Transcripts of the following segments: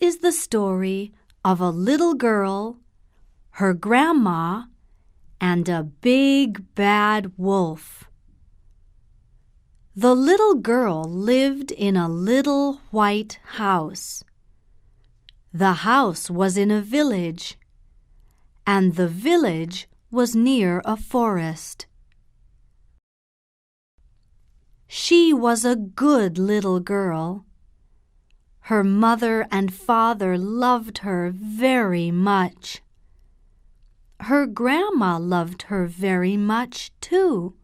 is the story of a little girl, her grandma, and a big bad wolf. The little girl lived in a little white house. The house was in a village, and the village was near a forest. She was a good little girl. Her mother and father loved her very much. Her grandma loved her very much, too.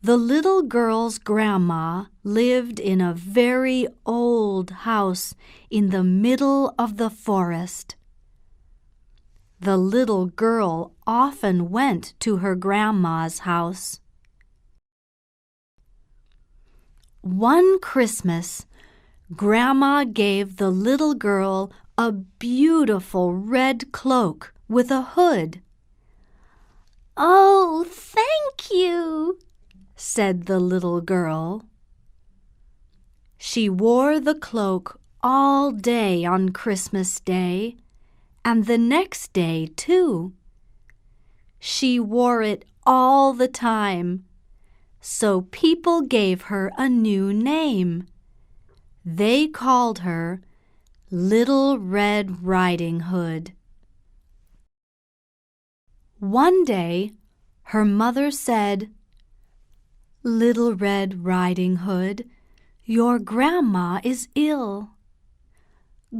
The little girl's grandma lived in a very old house in the middle of the forest. The little girl often went to her grandma's house. One Christmas, Grandma gave the little girl a beautiful red cloak with a hood. "Oh, thank you," said the little girl. She wore the cloak all day on Christmas Day, and the next day, too. She wore it all the time, so people gave her a new name. They called her Little Red Riding Hood. One day, her mother said, "Little Red Riding Hood, your grandma is ill.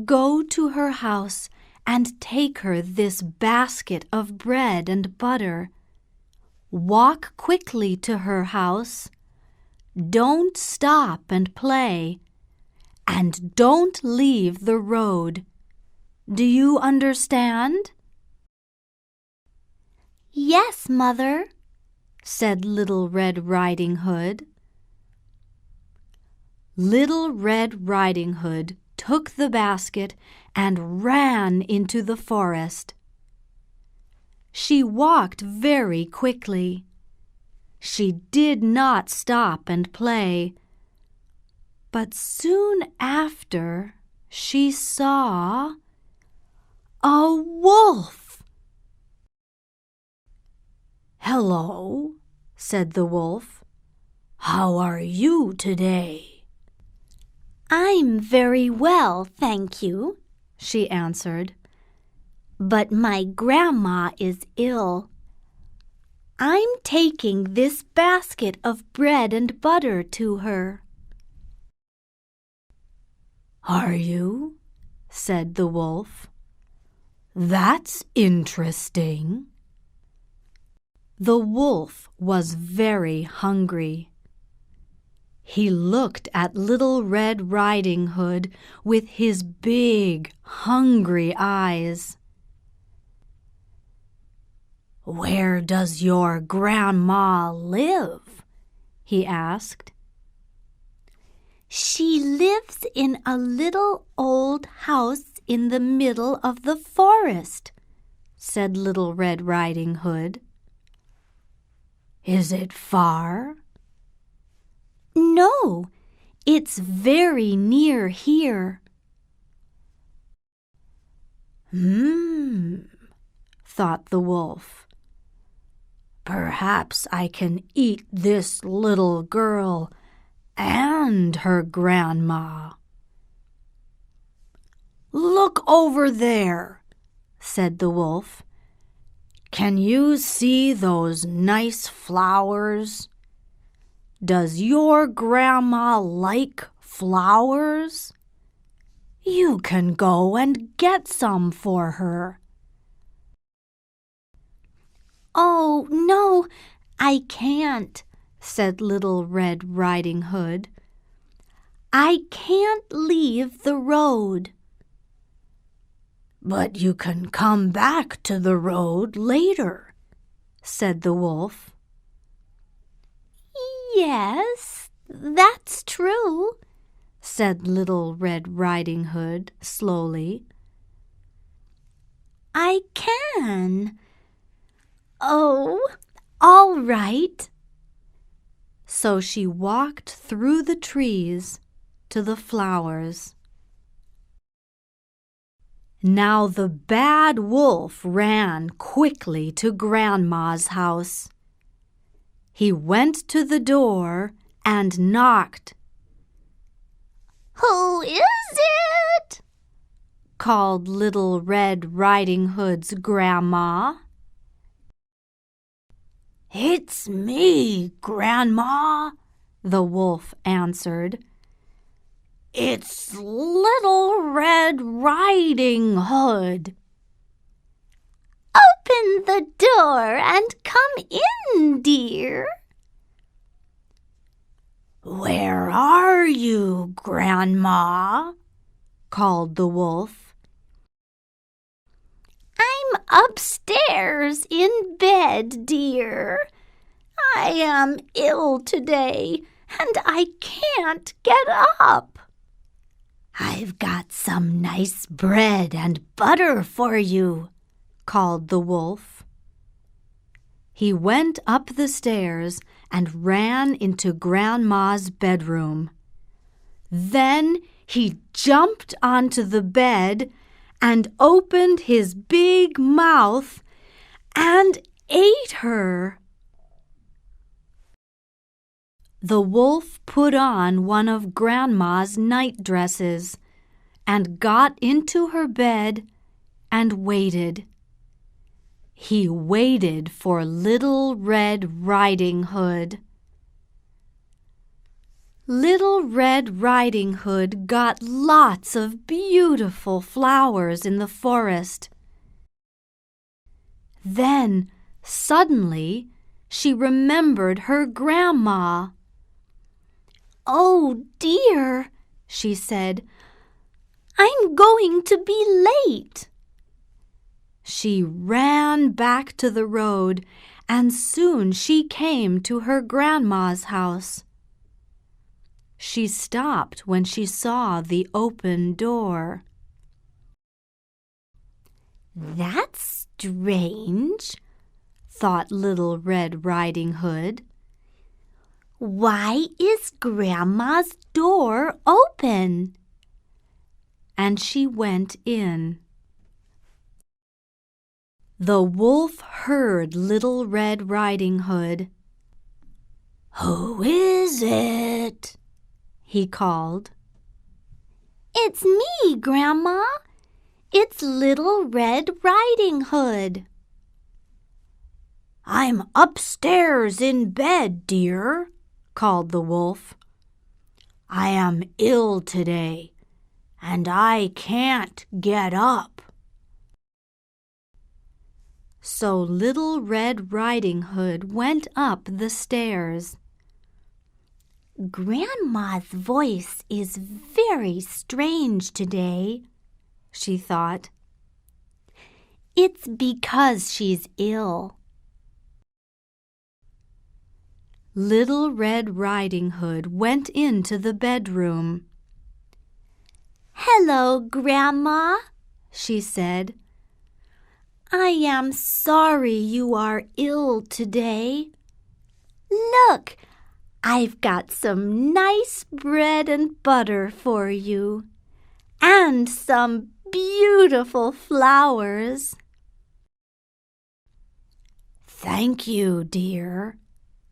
Go to her house and take her this basket of bread and butter. Walk quickly to her house. Don't stop and play. And don't leave the road. Do you understand?" "Yes, Mother," said Little Red Riding Hood. Little Red Riding Hood took the basket and ran into the forest. She walked very quickly. She did not stop and play. But soon after, she saw a wolf. "Hello," said the wolf. "How are you today?" "I'm very well, thank you," she answered. "But my grandma is ill. I'm taking this basket of bread and butter to her." "Are you?" said the wolf. "That's interesting." The wolf was very hungry. He looked at Little Red Riding Hood with his big, hungry eyes. "Where does your grandma live?" he asked. "She lives in a little old house in the middle of the forest," said Little Red Riding Hood. "Is it far?" "No, it's very near here." Thought the wolf. "Perhaps I can eat this little girl and her grandma." "Look over there," said the wolf. "Can you see those nice flowers? Does your grandma like flowers? You can go and get some for her." "Oh, no, I can't," said Little Red Riding Hood. "I can't leave the road." "But you can come back to the road later," said the wolf. "Yes, that's true," said Little Red Riding Hood slowly. "I can. Oh, all right." So she walked through the trees to the flowers. Now the bad wolf ran quickly to Grandma's house. He went to the door and knocked. "Who is it?" called Little Red Riding Hood's grandma. "It's me, Grandma," the wolf answered. "It's Little Red Riding Hood." "Open the door and come in, dear." "Where are you, Grandma?" called the wolf. "I'm upstairs in bed, dear. I am ill today and I can't get up." "I've got some nice bread and butter for you," called the wolf. He went up the stairs and ran into Grandma's bedroom. Then he jumped onto the bed and opened his big mouth and ate her. The wolf put on one of Grandma's night dresses and got into her bed and waited. He waited for Little Red Riding Hood. Little Red Riding Hood got lots of beautiful flowers in the forest. Then, suddenly, she remembered her grandma. "Oh dear," she said, "I'm going to be late." She ran back to the road, and soon she came to her grandma's house. She stopped when she saw the open door. "That's strange," thought Little Red Riding Hood. "Why is Grandma's door open?" And she went in. The wolf heard Little Red Riding Hood. "Who is it?" he called. "It's me, Grandma. It's Little Red Riding Hood." "I'm upstairs in bed, dear," called the wolf. "I am ill today, and I can't get up." So Little Red Riding Hood went up the stairs. "Grandma's voice is very strange today," she thought. "It's because she's ill." Little Red Riding Hood went into the bedroom. "Hello, Grandma," she said. "I am sorry you are ill today. Look, I've got some nice bread and butter for you, and some beautiful flowers." "Thank you, dear,"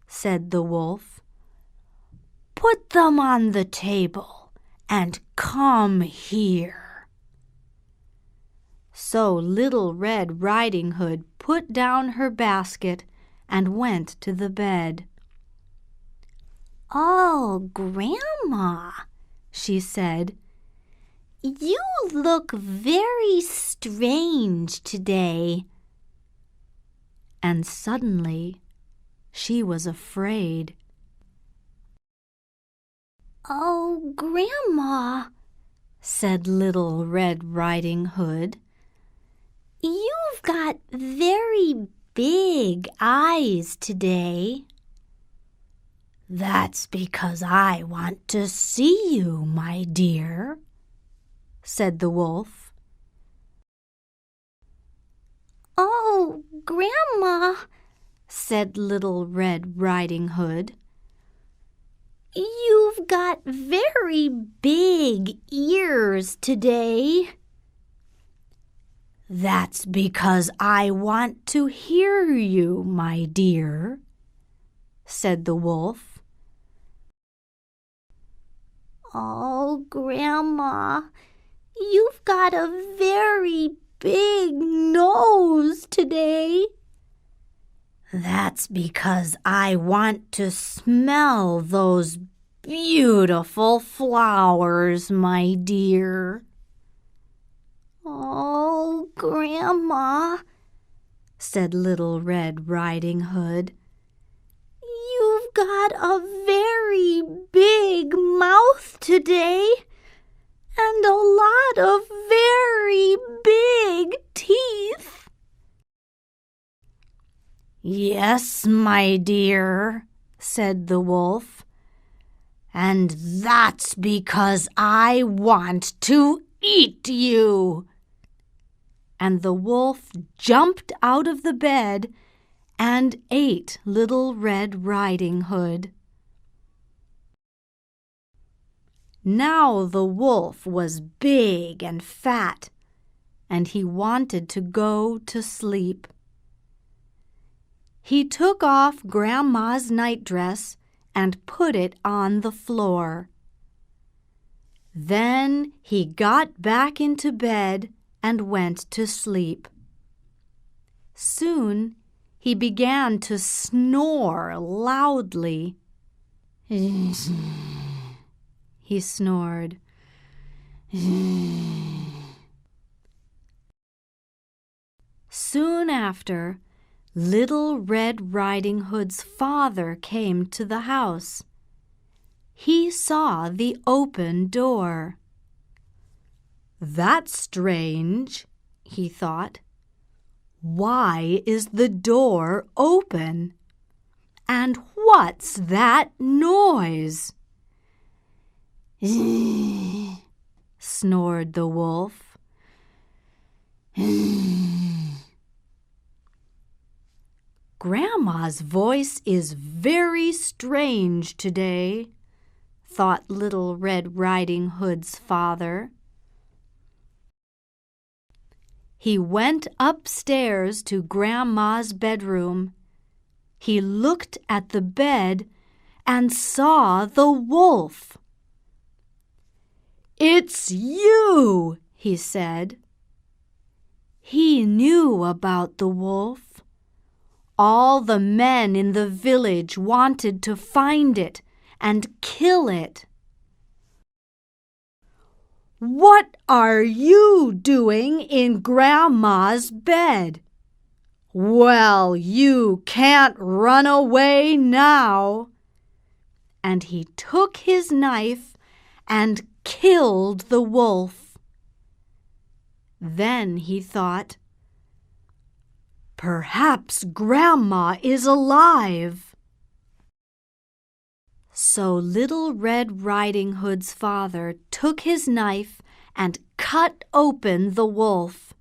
said the wolf. "Put them on the table and come here." So Little Red Riding Hood put down her basket and went to the bed. "Oh, Grandma," she said, "you look very strange today." And suddenly she was afraid. "Oh, Grandma," said Little Red Riding Hood, "you've got very big eyes today." "That's because I want to see you, my dear," said the wolf. "Oh, Grandma," said Little Red Riding Hood, You've got very big ears today. That's because I want to hear you, my dear, said the wolf. Oh, Grandma, you've got a very big nose today. That's because I want to smell those beautiful flowers, my dear. Oh, Grandma, said Little Red Riding Hood. You've got a very big mouth today and a lot of very big teeth. Yes, my dear, said the wolf, and that's because I want to eat you. And the wolf jumped out of the bed and ate Little Red Riding Hood. Now the wolf was big and fat, and he wanted to go to sleep. He took off Grandma's nightdress and put it on the floor. Then he got back into bed and went to sleep. Soon he began to snore loudly. He snored. Soon after, Little Red Riding Hood's father came to the house. He saw the open door. That's strange, he thought. Why is the door open? And what's that noise? Snored the wolf. Grandma's voice is very strange today, thought Little Red Riding Hood's father. He went upstairs to Grandma's bedroom. He looked at the bed and saw the wolf. "It's you," he said. He knew about the wolf. All the men in the village wanted to find it and kill it. "What are you doing in Grandma's bed?" "Well, you can't run away now." And he took his knife and killed the wolf. Then he thought, "Perhaps Grandma is alive." So Little Red Riding Hood's father took his knife and cut open the wolf.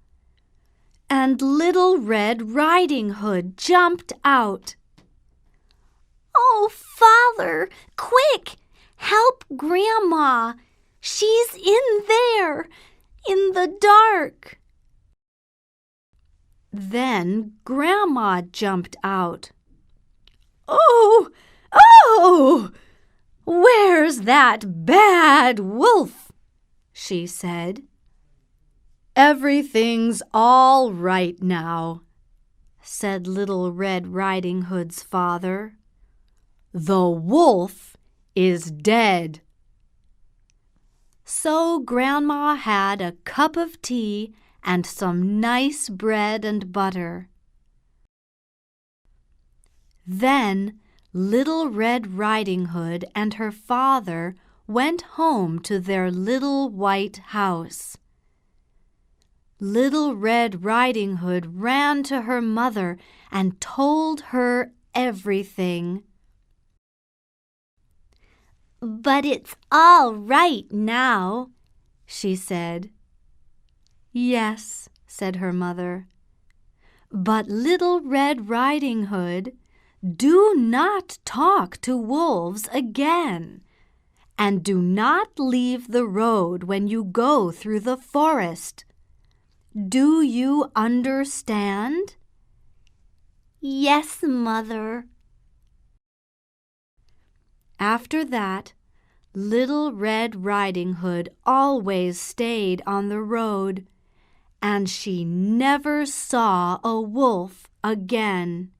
And Little Red Riding Hood jumped out. "Oh, Father, quick, help Grandma. She's in there, in the dark." Then Grandma jumped out. "Oh! Oh! Where's that bad wolf?" she said. "Everything's all right now," said Little Red Riding Hood's father. "The wolf is dead." So Grandma had a cup of tea and some nice bread and butter. Then Little Red Riding Hood and her father went home to their little white house. Little Red Riding Hood ran to her mother and told her everything. "But it's all right now," she said. "Yes," said her mother. "But Little Red Riding Hood, Do not talk to wolves again, and do not leave the road when you go through the forest. Do you understand? Yes, Mother. After that, Little Red Riding Hood always stayed on the road, and she never saw a wolf again.